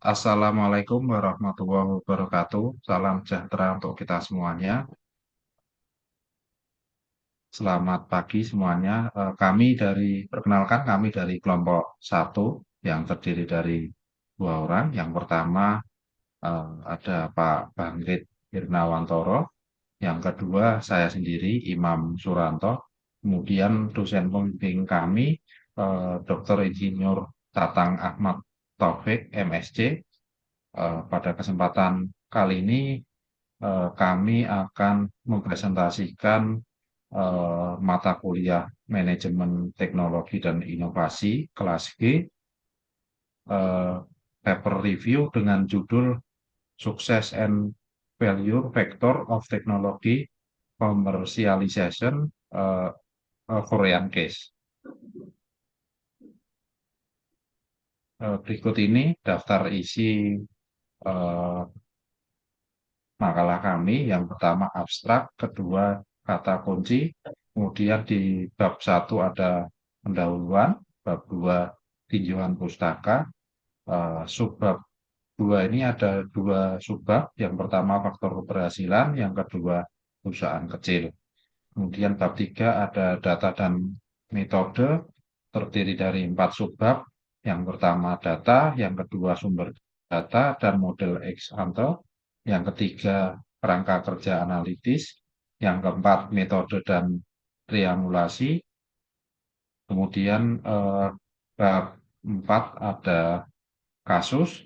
Assalamualaikum warahmatullahi wabarakatuh. Salam sejahtera untuk kita semuanya. Selamat pagi semuanya. Perkenalkan kami dari kelompok satu yang terdiri dari dua orang. Yang pertama ada Pak Bangkit Hirnawantoro. Yang kedua saya sendiri Imam Suranto. Kemudian dosen pembimbing kami Dr. Insinyur Tatang Ahmad Taufik MSc. Pada kesempatan kali ini kami akan mempresentasikan mata kuliah Manajemen Teknologi dan Inovasi kelas G, paper review dengan judul Success and Failure Factor of Technology Commercialization Korean Case. Berikut ini daftar isi eh, makalah kami. Yang pertama abstrak, kedua kata kunci, kemudian di bab 1 ada pendahuluan, bab 2 tinjauan pustaka, subbab 2 ini ada dua subbab, yang pertama faktor keberhasilan, yang kedua perusahaan kecil. Kemudian bab 3 ada data dan metode, terdiri dari 4 subbab, yang pertama data, yang kedua sumber data dan model ex ante, yang ketiga kerangka kerja analitis, yang keempat metode dan triangulasi, kemudian bab 4 ada kasus,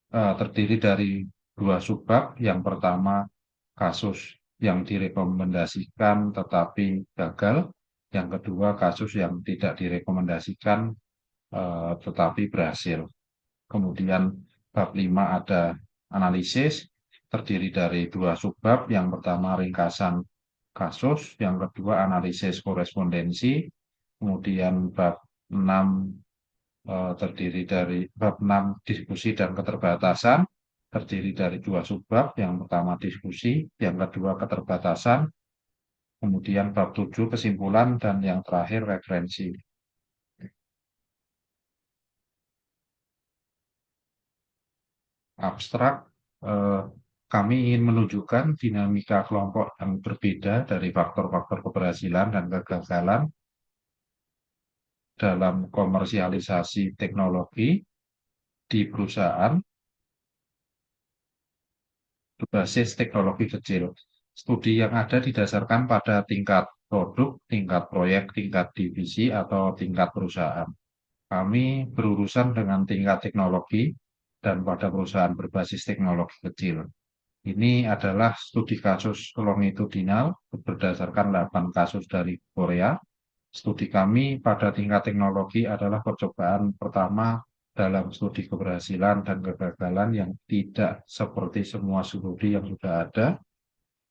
terdiri dari dua subbab. Yang pertama kasus yang direkomendasikan tetapi gagal, yang kedua kasus yang tidak direkomendasikan tetapi berhasil. Kemudian bab 5 ada analisis, terdiri dari dua subbab. Yang pertama ringkasan kasus, yang kedua analisis korespondensi. Kemudian bab 6 terdiri dari bab 6 diskusi dan keterbatasan, terdiri dari dua subbab. Yang pertama diskusi, yang kedua keterbatasan. Kemudian bab 7 kesimpulan dan yang terakhir referensi. Abstrak, eh, kami ingin menunjukkan dinamika kelompok yang berbeda dari faktor-faktor keberhasilan dan kegagalan dalam komersialisasi teknologi di perusahaan berbasis teknologi kecil. Studi yang ada didasarkan pada tingkat produk, tingkat proyek, tingkat divisi, atau tingkat perusahaan. Kami berurusan dengan tingkat teknologi dan pada perusahaan berbasis teknologi kecil. Ini adalah studi kasus longitudinal berdasarkan 8 kasus dari Korea. Studi kami pada tingkat teknologi adalah percobaan pertama dalam studi keberhasilan dan kegagalan yang tidak seperti semua studi yang sudah ada.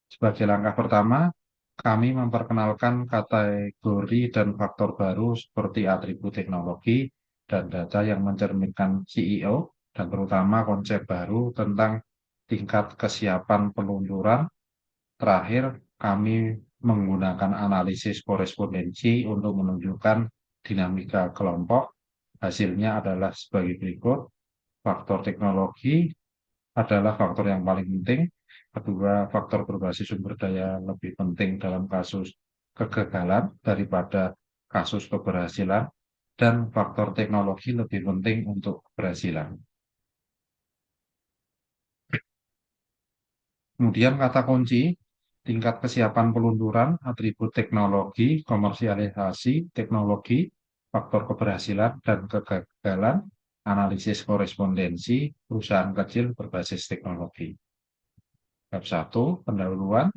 Sebagai langkah pertama, kami memperkenalkan kategori dan faktor baru seperti atribut teknologi dan data yang mencerminkan CEO, dan terutama konsep baru tentang tingkat kesiapan peluncuran. Terakhir, kami menggunakan analisis korespondensi untuk menunjukkan dinamika kelompok. Hasilnya adalah sebagai berikut. Faktor teknologi adalah faktor yang paling penting. Kedua, faktor berbasis sumber daya lebih penting dalam kasus kegagalan daripada kasus keberhasilan, dan faktor teknologi lebih penting untuk keberhasilan. Kemudian kata kunci, tingkat kesiapan peluncuran, atribut teknologi, komersialisasi teknologi, faktor keberhasilan dan kegagalan, analisis korespondensi, perusahaan kecil berbasis teknologi. Bab 1, pendahuluan,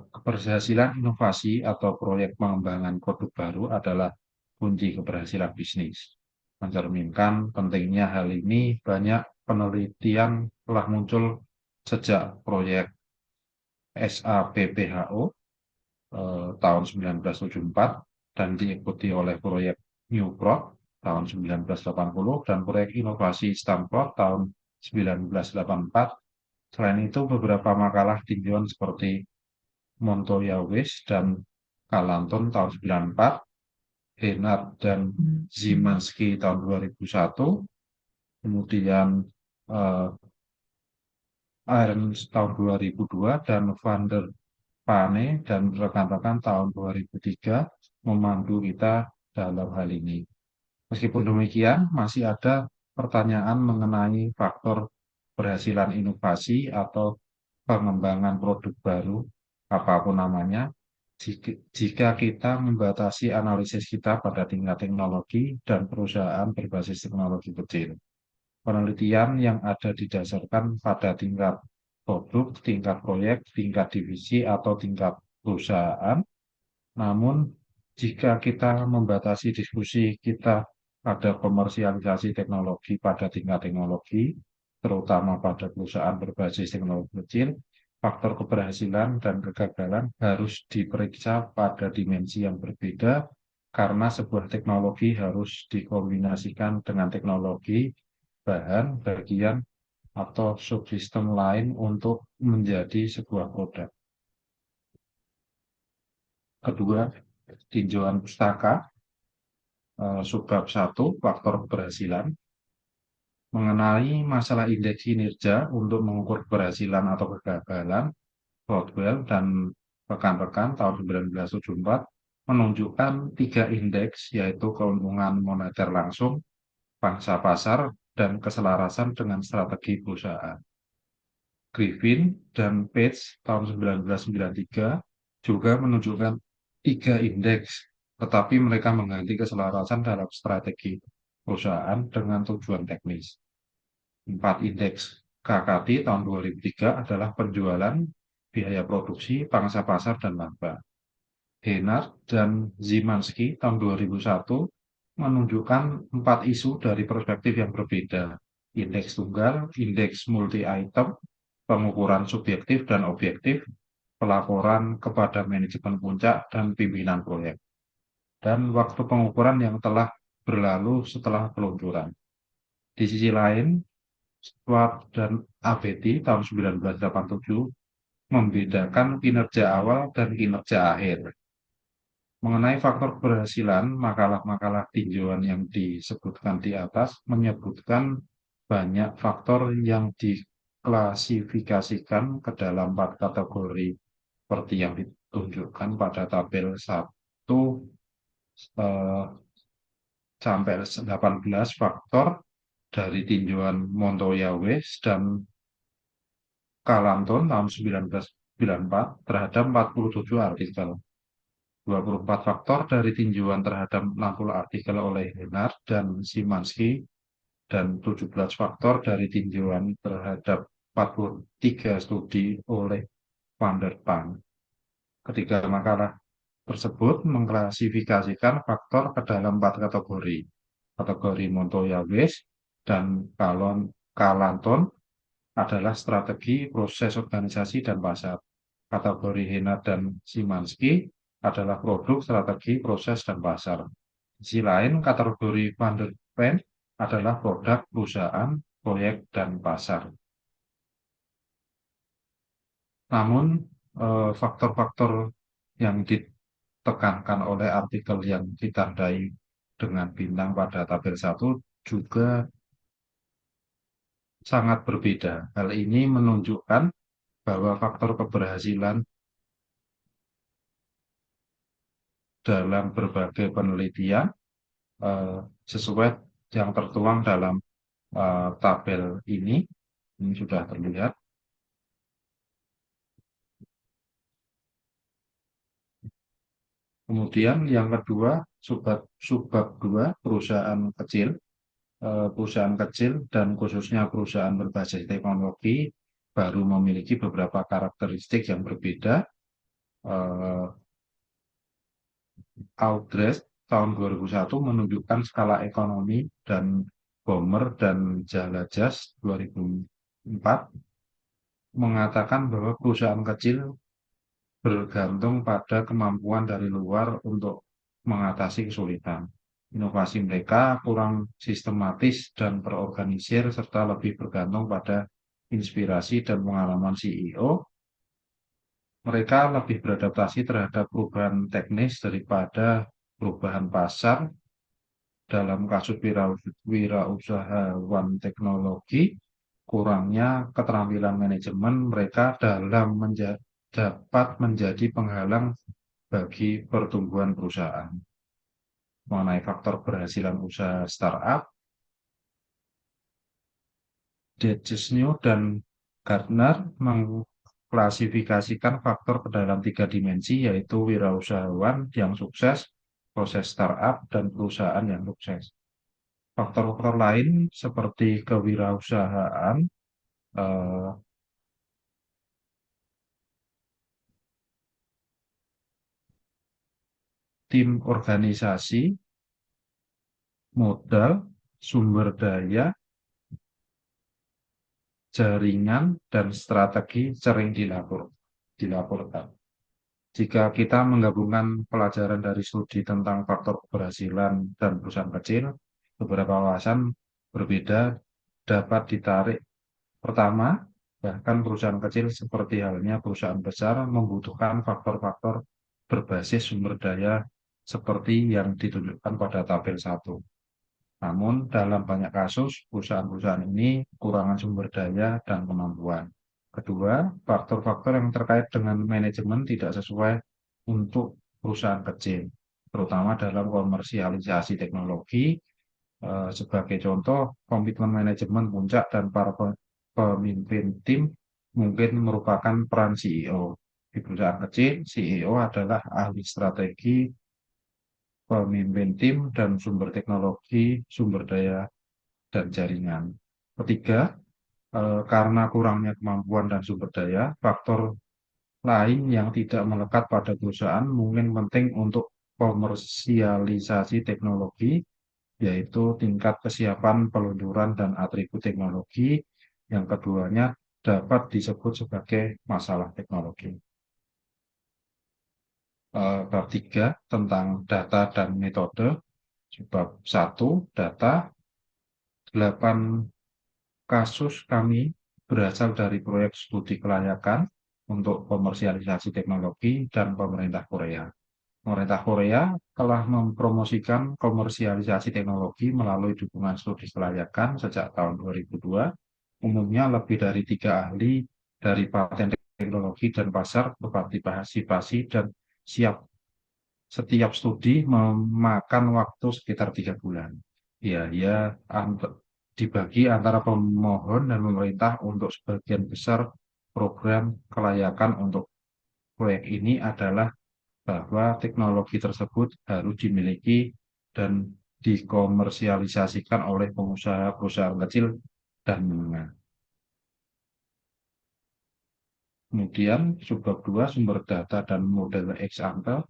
keberhasilan inovasi atau proyek pengembangan produk baru adalah kunci keberhasilan bisnis. Mencerminkan pentingnya hal ini, banyak penelitian telah muncul sejak proyek SAPPHO tahun 1974 dan diikuti oleh proyek Newport tahun 1980 dan proyek inovasi Stanford tahun 1984. Selain itu, beberapa makalah tinjauan seperti Montoya Weiss dan Kalanton tahun 94 Henard dan Szymanski tahun 2001, kemudian eh, Irons tahun 2002, dan Van der Pane dan rekan-rekan tahun 2003 memandu kita dalam hal ini. Meskipun demikian, masih ada pertanyaan mengenai faktor keberhasilan inovasi atau pengembangan produk baru, apapun namanya, jika kita membatasi analisis kita pada tingkat teknologi dan perusahaan berbasis teknologi kecil. Penelitian yang ada didasarkan pada tingkat produk, tingkat proyek, tingkat divisi, atau tingkat perusahaan. Namun, jika kita membatasi diskusi kita pada komersialisasi teknologi pada tingkat teknologi, terutama pada perusahaan berbasis teknologi kecil, faktor keberhasilan dan kegagalan harus diperiksa pada dimensi yang berbeda karena sebuah teknologi harus dikombinasikan dengan teknologi, bahan, bagian, atau subsistem lain untuk menjadi sebuah produk. Kedua, tinjauan pustaka, subbab 1, faktor keberhasilan, mengenai masalah indeks kinerja untuk mengukur keberhasilan atau kegagalan. Rodwell dan rekan-rekan tahun 1974 menunjukkan 3 indeks, yaitu keuntungan moneter langsung, pangsa pasar, dan keselarasan dengan strategi perusahaan. Griffin dan Page tahun 1993 juga menunjukkan 3 indeks, tetapi mereka mengganti keselarasan dalam strategi perusahaan dengan tujuan teknis. 4 indeks KKT tahun 2003 adalah penjualan, biaya produksi, pangsa pasar, dan laba. Henard dan Szymanski tahun 2001 menunjukkan 4 isu dari perspektif yang berbeda. Indeks tunggal, indeks multi-item, pengukuran subjektif dan objektif, pelaporan kepada manajemen puncak dan pimpinan proyek, dan waktu pengukuran yang telah berlalu setelah peluncuran. Di sisi lain, Stuart dan Abeti tahun 1987 membedakan kinerja awal dan kinerja akhir. Mengenai faktor keberhasilan, makalah-makalah tinjauan yang disebutkan di atas menyebutkan banyak faktor yang diklasifikasikan ke dalam 4 kategori seperti yang ditunjukkan pada tabel 1 sampai 18 faktor dari tinjauan Montoya West dan Kalanton tahun 1994 terhadap 47 artikel. 24 faktor dari tinjauan terhadap 60 artikel oleh Henard dan Szymanski, dan 17 faktor dari tinjauan terhadap 43 studi oleh Van der Pan. Ketiga makalah tersebut mengklasifikasikan faktor ke dalam 4 kategori. Kategori Montoya West dan Kalanton adalah strategi, proses, organisasi, dan pasar. Kategori Henard dan Szymanski adalah produk, strategi, proses, dan pasar. Di sisi lain, kategori Van der Pen adalah produk, perusahaan, proyek, dan pasar. Namun, faktor-faktor yang ditekankan oleh artikel yang ditandai dengan bintang pada tabel 1 juga sangat berbeda. Hal ini menunjukkan bahwa faktor keberhasilan dalam berbagai penelitian sesuai yang tertuang dalam tabel ini sudah terlihat. Kemudian yang kedua, subbab 2, perusahaan kecil. Perusahaan kecil dan khususnya perusahaan berbasis teknologi baru memiliki beberapa karakteristik yang berbeda. Aldrich tahun 2001 menunjukkan skala ekonomi, dan Bomer dan Jalajaz 2004 mengatakan bahwa perusahaan kecil bergantung pada kemampuan dari luar untuk mengatasi kesulitan. Inovasi mereka kurang sistematis dan terorganisir serta lebih bergantung pada inspirasi dan pengalaman CEO. Mereka lebih beradaptasi terhadap perubahan teknis daripada perubahan pasar dalam kasus wirausahawan teknologi, kurangnya keterampilan manajemen mereka dalam dapat menjadi penghalang bagi pertumbuhan perusahaan. Mengenai faktor keberhasilan usaha startup, Dejesnew dan Gardner mengklasifikasikan faktor ke dalam 3 dimensi, yaitu wirausahawan yang sukses, proses startup, dan perusahaan yang sukses. Faktor-faktor lain seperti kewirausahaan, eh, tim organisasi, modal, sumber daya, jaringan, dan strategi sering dilaporkan. Jika kita menggabungkan pelajaran dari studi tentang faktor keberhasilan dan perusahaan kecil, beberapa wawasan berbeda dapat ditarik. Pertama, bahkan perusahaan kecil seperti halnya perusahaan besar membutuhkan faktor-faktor berbasis sumber daya seperti yang ditunjukkan pada tabel 1. Namun, dalam banyak kasus, perusahaan-perusahaan ini kekurangan sumber daya dan kemampuan. Kedua, faktor-faktor yang terkait dengan manajemen tidak sesuai untuk perusahaan kecil, terutama dalam komersialisasi teknologi. Sebagai contoh, komitmen manajemen puncak dan para pemimpin tim mungkin merupakan peran CEO. Di perusahaan kecil, CEO adalah ahli strategi, pemimpin tim, dan sumber teknologi, sumber daya, dan jaringan. Ketiga, karena kurangnya kemampuan dan sumber daya, faktor lain yang tidak melekat pada perusahaan mungkin penting untuk komersialisasi teknologi, yaitu tingkat kesiapan peluncuran dan atribut teknologi. Yang keduanya dapat disebut sebagai masalah teknologi. Bab 3 tentang data dan metode. Bab 1, data. 8 kasus kami berasal dari proyek studi kelayakan untuk komersialisasi teknologi dan pemerintah Korea. Pemerintah Korea telah mempromosikan komersialisasi teknologi melalui dukungan studi kelayakan sejak tahun 2002. Umumnya lebih dari 3 ahli dari paten teknologi dan pasar berpartisipasi dan setiap studi memakan waktu sekitar 3 bulan. Ya, dibagi antara pemohon dan pemerintah untuk sebagian besar program kelayakan untuk proyek ini adalah bahwa teknologi tersebut harus dimiliki dan dikomersialisasikan oleh pengusaha perusahaan kecil dan menengah. Kemudian subbab 2 sumber data dan model ex ante.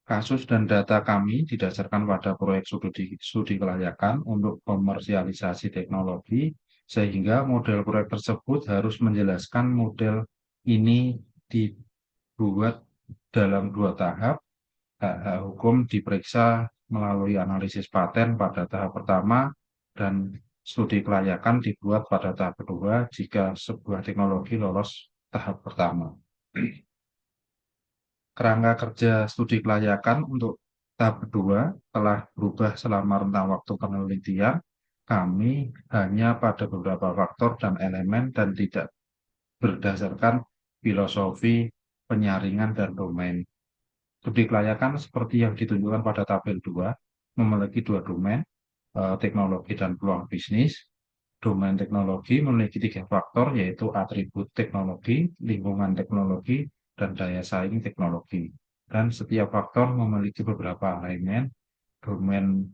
Kasus dan data kami didasarkan pada proyek studi kelayakan untuk komersialisasi teknologi, sehingga model proyek tersebut harus menjelaskan model ini dibuat dalam 2 tahap. Hak hukum diperiksa melalui analisis paten pada tahap pertama dan studi kelayakan dibuat pada tahap kedua jika sebuah teknologi lolos tahap pertama. Kerangka kerja studi kelayakan untuk tahap kedua telah berubah selama rentang waktu penelitian. Kami hanya pada beberapa faktor dan elemen dan tidak berdasarkan filosofi penyaringan dan domain. Studi kelayakan seperti yang ditunjukkan pada tabel 2 memiliki 2 domain, teknologi dan peluang bisnis. Domain teknologi memiliki 3 faktor, yaitu atribut teknologi, lingkungan teknologi, dan daya saing teknologi. Dan setiap faktor memiliki beberapa elemen. Domain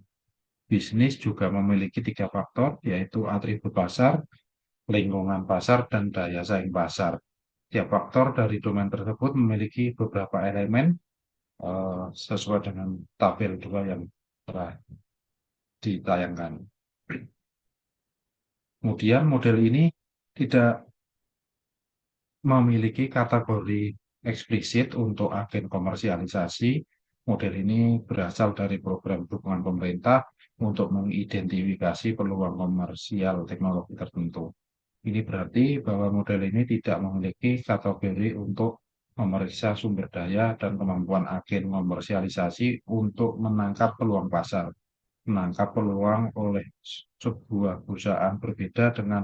bisnis juga memiliki 3 faktor, yaitu atribut pasar, lingkungan pasar, dan daya saing pasar. Setiap faktor dari domain tersebut memiliki beberapa elemen, sesuai dengan tabel 2 yang telah ditayangkan. Kemudian model ini tidak memiliki kategori eksplisit untuk agen komersialisasi. Model ini berasal dari program dukungan pemerintah untuk mengidentifikasi peluang komersial teknologi tertentu. Ini berarti bahwa model ini tidak memiliki kategori untuk memeriksa sumber daya dan kemampuan agen komersialisasi untuk menangkap peluang pasar. Menangkap peluang oleh sebuah perusahaan berbeda dengan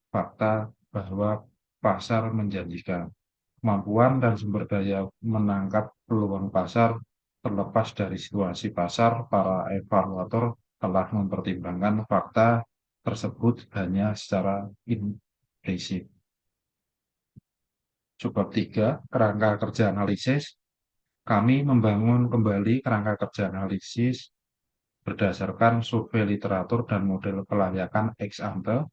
fakta bahwa pasar menjanjikan. Kemampuan dan sumber daya menangkap peluang pasar terlepas dari situasi pasar, para evaluator telah mempertimbangkan fakta tersebut hanya secara implisit. Bab 3, kerangka kerja analisis. Kami membangun kembali kerangka kerja analisis berdasarkan survei literatur dan model kelayakan ex ante.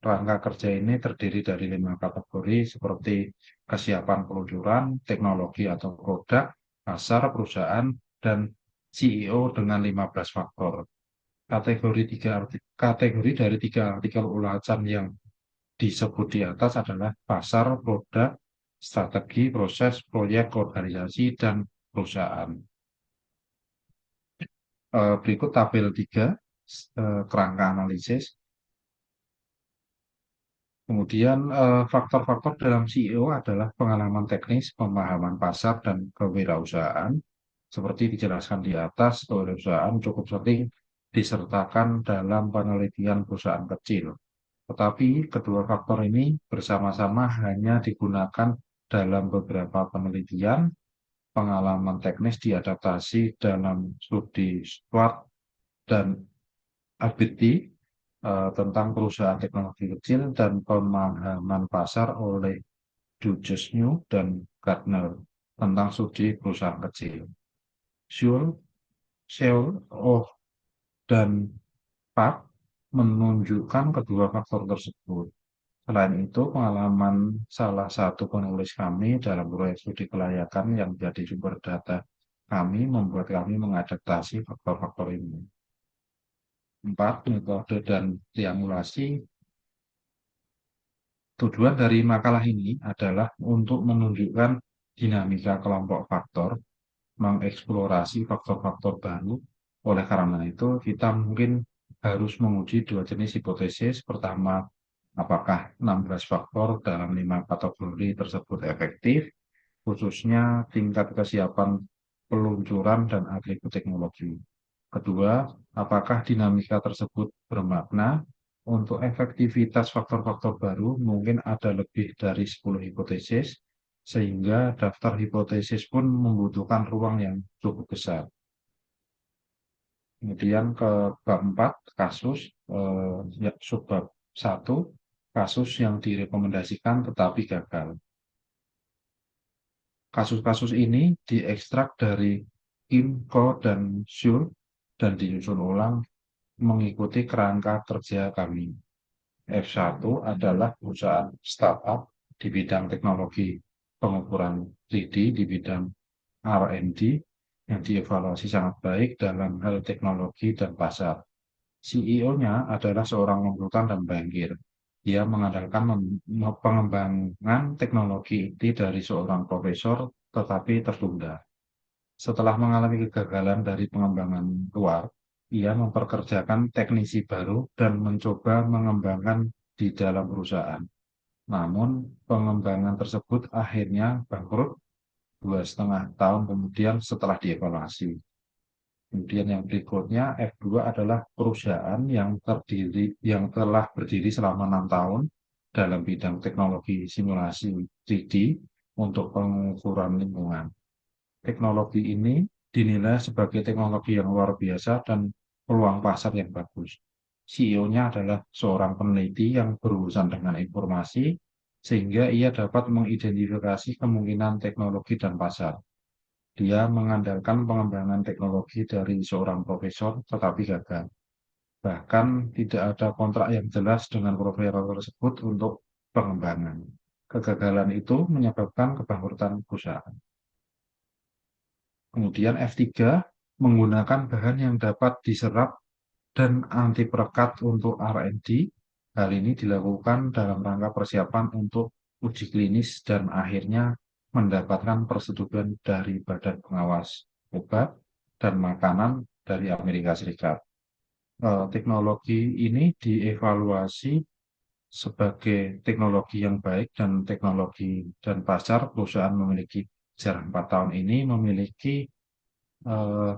Kerangka kerja ini terdiri dari 5 kategori seperti kesiapan peluncuran, teknologi atau produk, pasar, perusahaan, dan CEO dengan 15 faktor. Kategori dari 3 artikel ulasan yang disebut di atas adalah pasar, produk, strategi, proses, proyek, organisasi, dan perusahaan. Berikut tabel 3, kerangka analisis. Kemudian faktor-faktor dalam CEO adalah pengalaman teknis, pemahaman pasar, dan kewirausahaan. Seperti dijelaskan di atas, kewirausahaan cukup sering disertakan dalam penelitian perusahaan kecil. Tetapi kedua faktor ini bersama-sama hanya digunakan dalam beberapa penelitian. Pengalaman teknis diadaptasi dalam studi SWOT dan ABITI tentang perusahaan teknologi kecil dan pemahaman pasar oleh Duchesneau dan Gardner tentang studi perusahaan kecil. Seoul, dan Park menunjukkan kedua faktor tersebut. Selain itu, pengalaman salah satu penulis kami dalam proyek studi kelayakan yang menjadi sumber data kami membuat kami mengadaptasi faktor-faktor ini. 4. Metode dan triangulasi. Tujuan dari makalah ini adalah untuk menunjukkan dinamika kelompok faktor, mengeksplorasi faktor-faktor baru. Oleh karena itu, kita mungkin harus menguji 2 jenis hipotesis. Pertama, apakah 16 faktor dalam 5 kategori tersebut efektif, khususnya tingkat kesiapan peluncuran dan atribut teknologi. Kedua, apakah dinamika tersebut bermakna? Untuk efektivitas faktor-faktor baru mungkin ada lebih dari 10 hipotesis, sehingga daftar hipotesis pun membutuhkan ruang yang cukup besar. Kemudian ke bab 4, kasus, subbab 1, kasus yang direkomendasikan tetapi gagal. Kasus-kasus ini diekstrak dari Kim, Ko, dan Shul dan disusun ulang mengikuti kerangka kerja kami. F1 adalah perusahaan startup di bidang teknologi pengukuran 3D di bidang R&D yang dievaluasi sangat baik dalam hal teknologi dan pasar. CEO-nya adalah seorang konsultan dan bankir. Dia mengandalkan pengembangan teknologi IT dari seorang profesor tetapi tertunda. Setelah mengalami kegagalan dari pengembangan luar, ia memperkerjakan teknisi baru dan mencoba mengembangkan di dalam perusahaan. Namun, pengembangan tersebut akhirnya bangkrut 2,5 tahun kemudian setelah dievaluasi. Kemudian yang berikutnya, F2 adalah perusahaan yang telah berdiri selama 6 tahun dalam bidang teknologi simulasi 3D untuk pengukuran lingkungan. Teknologi ini dinilai sebagai teknologi yang luar biasa dan peluang pasar yang bagus. CEO-nya adalah seorang peneliti yang berurusan dengan informasi, sehingga ia dapat mengidentifikasi kemungkinan teknologi dan pasar. Dia mengandalkan pengembangan teknologi dari seorang profesor, tetapi gagal. Bahkan tidak ada kontrak yang jelas dengan profesor tersebut untuk pengembangan. Kegagalan itu menyebabkan kebangkrutan perusahaan. Kemudian F3 menggunakan bahan yang dapat diserap dan anti perekat untuk R&D. Hal ini dilakukan dalam rangka persiapan untuk uji klinis dan akhirnya mendapatkan persetujuan dari Badan Pengawas Obat dan Makanan dari Amerika Serikat. Teknologi ini dievaluasi sebagai teknologi yang baik dan teknologi dan pasar, perusahaan memiliki jarak 4 tahun ini memiliki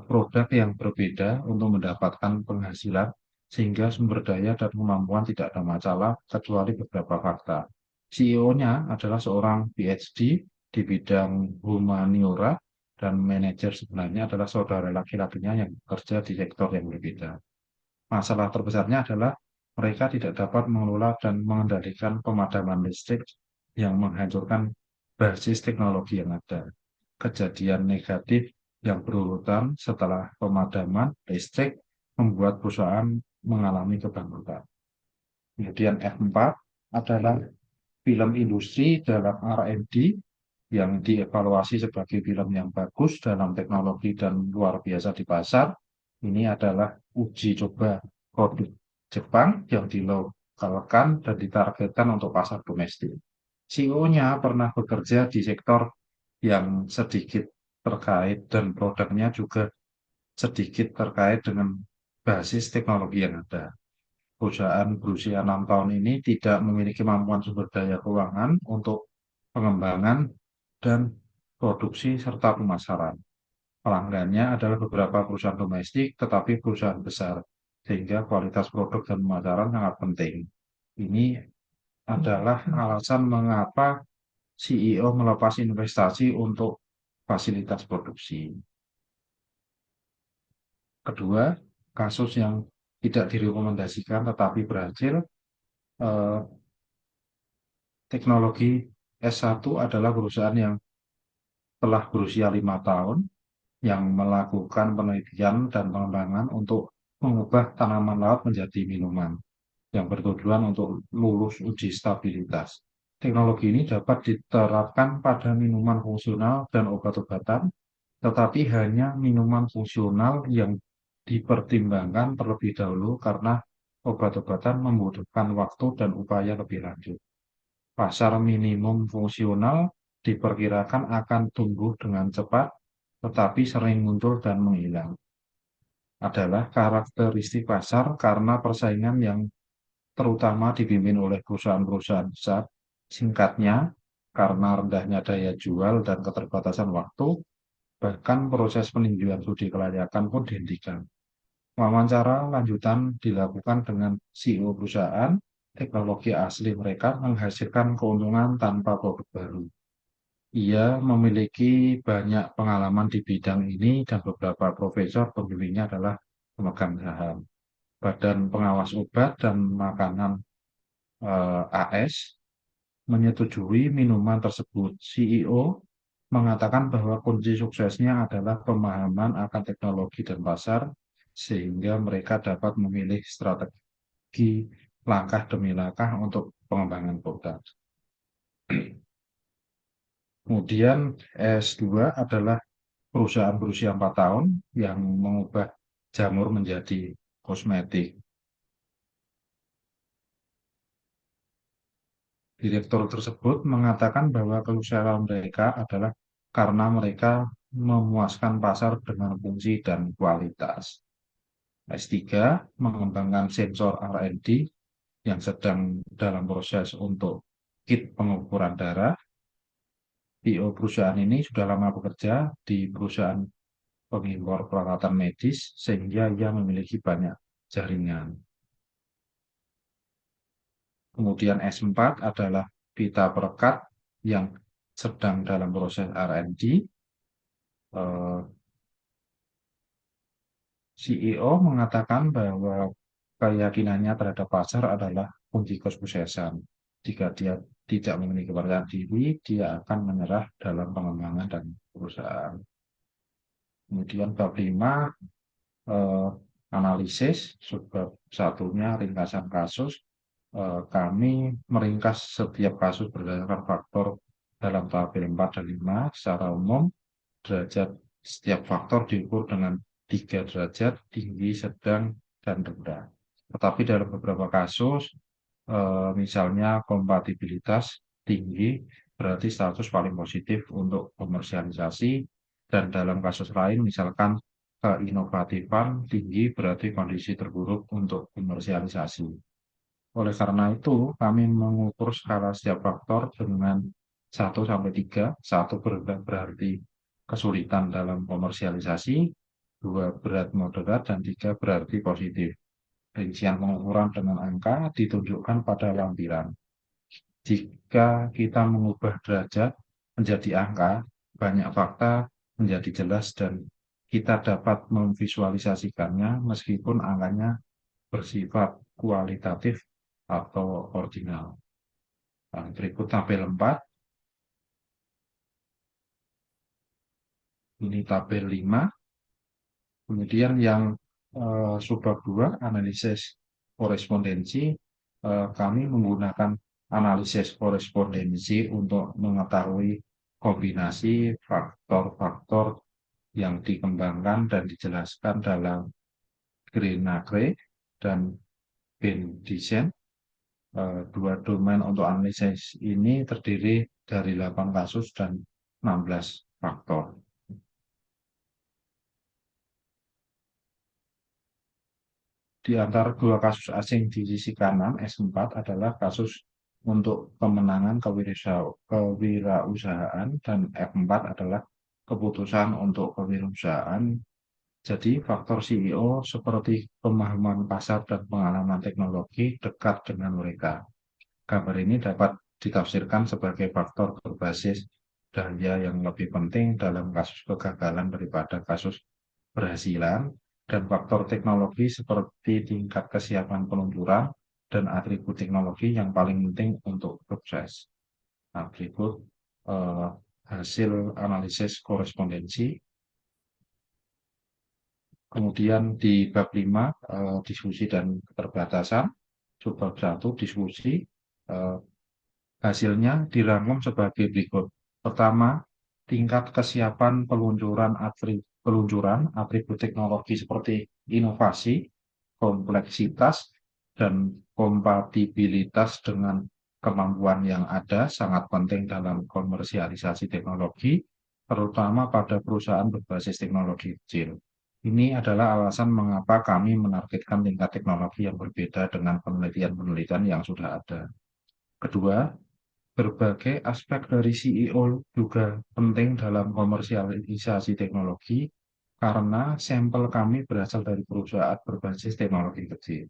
produk yang berbeda untuk mendapatkan penghasilan sehingga sumber daya dan kemampuan tidak ada masalah kecuali beberapa fakta. CEO-nya adalah seorang PhD di bidang humaniora dan manajer sebenarnya adalah saudara laki-lakinya yang bekerja di sektor yang berbeda. Masalah terbesarnya adalah mereka tidak dapat mengelola dan mengendalikan pemadaman listrik yang menghancurkan basis teknologi yang ada. Kejadian negatif yang berurutan setelah pemadaman listrik membuat perusahaan mengalami kebangkrutan. Kemudian F4 adalah film industri dalam R&D yang dievaluasi sebagai film yang bagus dalam teknologi dan luar biasa di pasar. Ini adalah uji coba produk Jepang yang dilokalkan dan ditargetkan untuk pasar domestik. CEO-nya pernah bekerja di sektor yang sedikit terkait dan produknya juga sedikit terkait dengan basis teknologi yang ada. Perusahaan berusia 6 tahun ini tidak memiliki kemampuan sumber daya keuangan untuk pengembangan dan produksi serta pemasaran. Pelanggannya adalah beberapa perusahaan domestik, tetapi perusahaan besar, sehingga kualitas produk dan pemasaran sangat penting. Ini adalah alasan mengapa CEO melepas investasi untuk fasilitas produksi. Kedua, kasus yang tidak direkomendasikan tetapi berhasil, eh, teknologi S1 adalah perusahaan yang telah berusia 5 tahun yang melakukan penelitian dan pengembangan untuk mengubah tanaman laut menjadi minuman yang bertujuan untuk lulus uji stabilitas. Teknologi ini dapat diterapkan pada minuman fungsional dan obat-obatan, tetapi hanya minuman fungsional yang dipertimbangkan terlebih dahulu karena obat-obatan membutuhkan waktu dan upaya lebih lanjut. Pasar minimum fungsional diperkirakan akan tumbuh dengan cepat, tetapi sering muncul dan menghilang. Adalah karakteristik pasar karena persaingan yang terutama dipimpin oleh perusahaan-perusahaan besar. Singkatnya, karena rendahnya daya jual dan keterbatasan waktu, bahkan proses peninjauan studi kelayakan pun dihentikan. Wawancara lanjutan dilakukan dengan CEO perusahaan, teknologi asli mereka menghasilkan keuntungan tanpa produk baru. Ia memiliki banyak pengalaman di bidang ini dan beberapa profesor pembimbingnya adalah pemegang saham. Badan Pengawas Obat dan Makanan AS menyetujui minuman tersebut. CEO mengatakan bahwa kunci suksesnya adalah pemahaman akan teknologi dan pasar, sehingga mereka dapat memilih strategi langkah demi langkah untuk pengembangan produk. Kemudian S2 adalah perusahaan berusia 4 tahun yang mengubah jamur menjadi kosmetik. Direktur tersebut mengatakan bahwa kesusahan mereka adalah karena mereka memuaskan pasar dengan fungsi dan kualitas. S3 mengembangkan sensor R&D yang sedang dalam proses untuk kit pengukuran darah. CEO perusahaan ini sudah lama bekerja di perusahaan pengimpor peralatan medis sehingga ia memiliki banyak jaringan. Kemudian S4 adalah pita perekat yang sedang dalam proses R&D. CEO mengatakan bahwa keyakinannya terhadap pasar adalah kunci kesuksesan. Jika dia tidak memiliki kepercayaan diri, dia akan menyerah dalam pengembangan dan perusahaan. Kemudian bab 5, analisis, sebab satunya ringkasan kasus. Kami meringkas setiap kasus berdasarkan faktor dalam tabel 4 dan 5. Secara umum, derajat setiap faktor diukur dengan 3 derajat, tinggi, sedang, dan rendah. Tetapi dalam beberapa kasus, misalnya kompatibilitas tinggi, berarti status paling positif untuk komersialisasi, dan dalam kasus lain, misalkan keinovatifan tinggi, berarti kondisi terburuk untuk komersialisasi. Oleh karena itu, kami mengukur skala setiap faktor dengan 1 sampai 3. 1 berarti kesulitan dalam komersialisasi, 2 berat moderat, dan 3 berarti positif. Rincian pengukuran dengan angka ditunjukkan pada lampiran. Jika kita mengubah derajat menjadi angka, banyak fakta menjadi jelas dan kita dapat memvisualisasikannya meskipun angkanya bersifat kualitatif atau ordinal. Nah, berikut tabel 4, ini tabel 5. Kemudian yang subbab 2, analisis korespondensi, kami menggunakan analisis korespondensi untuk mengetahui kombinasi faktor-faktor yang dikembangkan dan dijelaskan dalam Green-Nagre dan Venn-Dissen. Dua domain untuk analisis ini terdiri dari 8 kasus dan 16 faktor. Di antara dua kasus asing di sisi kanan, S4 adalah kasus untuk kemenangan kewirausahaan dan F4 adalah keputusan untuk kewirausahaan. Jadi faktor CEO seperti pemahaman pasar dan pengalaman teknologi dekat dengan mereka. Gambar ini dapat ditafsirkan sebagai faktor berbasis daya yang lebih penting dalam kasus kegagalan daripada kasus keberhasilan, dan faktor teknologi seperti tingkat kesiapan peluncuran dan atribut teknologi yang paling penting untuk sukses. Nah, berikut eh, hasil analisis korespondensi. Kemudian di bab 5, diskusi dan keterbatasan. Bab 1, diskusi. Eh, Hasilnya dirangkum sebagai berikut. Pertama, tingkat kesiapan peluncuran atribut teknologi seperti inovasi, kompleksitas, dan kompatibilitas dengan kemampuan yang ada sangat penting dalam komersialisasi teknologi, terutama pada perusahaan berbasis teknologi kecil. Ini adalah alasan mengapa kami menargetkan tingkat teknologi yang berbeda dengan penelitian-penelitian yang sudah ada. Kedua, berbagai aspek dari CEO juga penting dalam komersialisasi teknologi karena sampel kami berasal dari perusahaan berbasis teknologi kecil.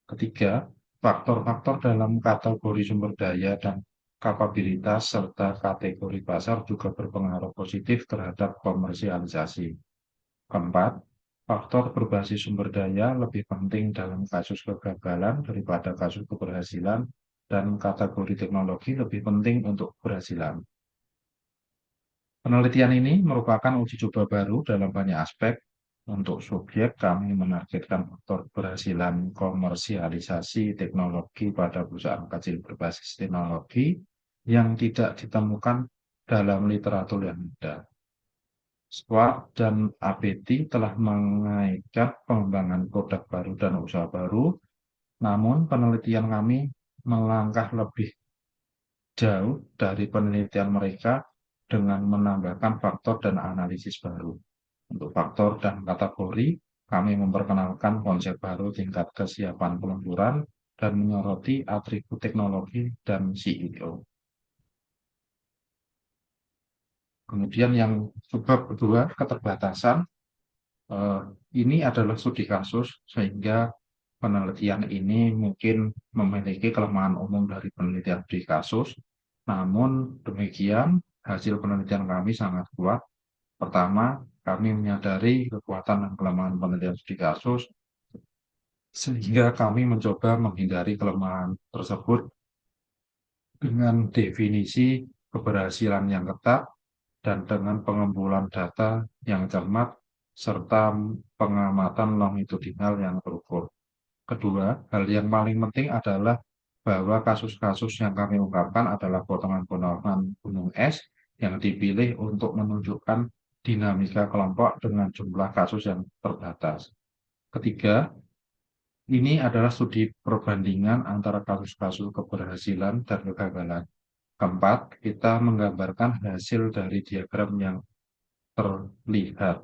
Ketiga, faktor-faktor dalam kategori sumber daya dan kapabilitas serta kategori pasar juga berpengaruh positif terhadap komersialisasi. Keempat, faktor berbasis sumber daya lebih penting dalam kasus kegagalan daripada kasus keberhasilan, dan kategori teknologi lebih penting untuk keberhasilan. Penelitian ini merupakan uji coba baru dalam banyak aspek. Untuk subjek, kami menargetkan faktor keberhasilan komersialisasi teknologi pada perusahaan kecil berbasis teknologi yang tidak ditemukan dalam literatur yang ada. Schwartz dan ABT telah mengaitkan pengembangan produk baru dan usaha baru, namun penelitian kami melangkah lebih jauh dari penelitian mereka dengan menambahkan faktor dan analisis baru. Untuk faktor dan kategori, kami memperkenalkan konsep baru tingkat kesiapan peluncuran dan menyoroti atribut teknologi dan CEO. Kemudian yang sebab kedua, keterbatasan. Eh, ini adalah studi kasus, sehingga penelitian ini mungkin memiliki kelemahan umum dari penelitian studi kasus. Namun demikian, hasil penelitian kami sangat kuat. Pertama, kami menyadari kekuatan dan kelemahan penelitian studi kasus, sehingga kami mencoba menghindari kelemahan tersebut dengan definisi keberhasilan yang ketat dan dengan pengumpulan data yang cermat serta pengamatan longitudinal yang terukur. Kedua, hal yang paling penting adalah bahwa kasus-kasus yang kami ungkapkan adalah potongan-potongan gunung es yang dipilih untuk menunjukkan dinamika kelompok dengan jumlah kasus yang terbatas. Ketiga, ini adalah studi perbandingan antara kasus-kasus keberhasilan dan kegagalan. Keempat, kita menggambarkan hasil dari diagram yang terlihat.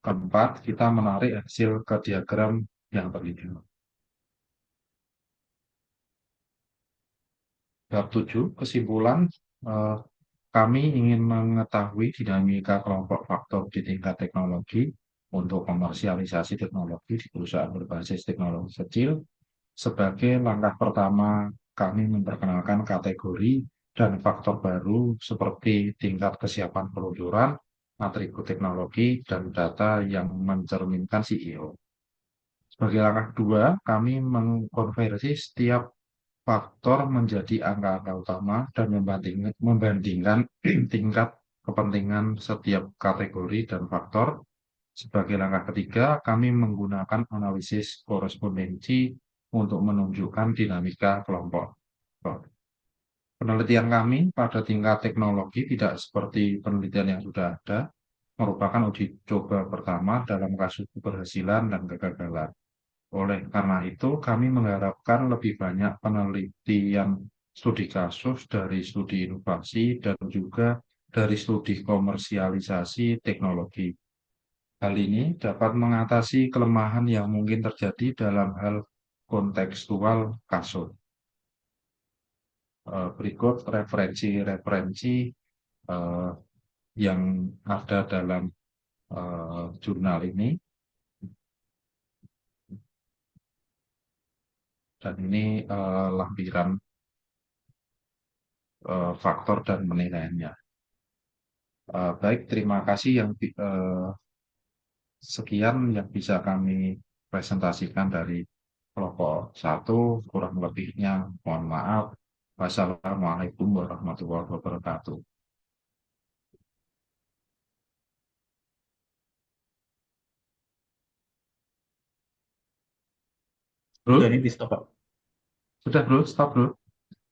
Keempat, kita menarik hasil ke diagram yang terlihat. Bab 7, kesimpulan, eh, kami ingin mengetahui dinamika kelompok faktor di tingkat teknologi untuk komersialisasi teknologi di perusahaan berbasis teknologi kecil. Sebagai langkah pertama, kami memperkenalkan kategori dan faktor baru seperti tingkat kesiapan peluncuran, atribut teknologi, dan data yang mencerminkan CEO. Sebagai langkah kedua, kami mengkonversi setiap faktor menjadi angka-angka utama dan membandingkan tingkat kepentingan setiap kategori dan faktor. Sebagai langkah ketiga, kami menggunakan analisis korespondensi untuk menunjukkan dinamika kelompok. Penelitian kami pada tingkat teknologi tidak seperti penelitian yang sudah ada, merupakan uji coba pertama dalam kasus keberhasilan dan kegagalan. Oleh karena itu, kami mengharapkan lebih banyak penelitian studi kasus dari studi inovasi dan juga dari studi komersialisasi teknologi. Hal ini dapat mengatasi kelemahan yang mungkin terjadi dalam hal kontekstual kasus. Berikut referensi-referensi eh, yang ada dalam jurnal ini, dan ini lampiran faktor dan penilaiannya. Baik, terima kasih sekian yang bisa kami presentasikan dari kelompok satu, kurang lebihnya mohon maaf. Wassalamualaikum warahmatullahi wabarakatuh. Udah Bro, ini di stop, Pak. sudah bro, stop bro.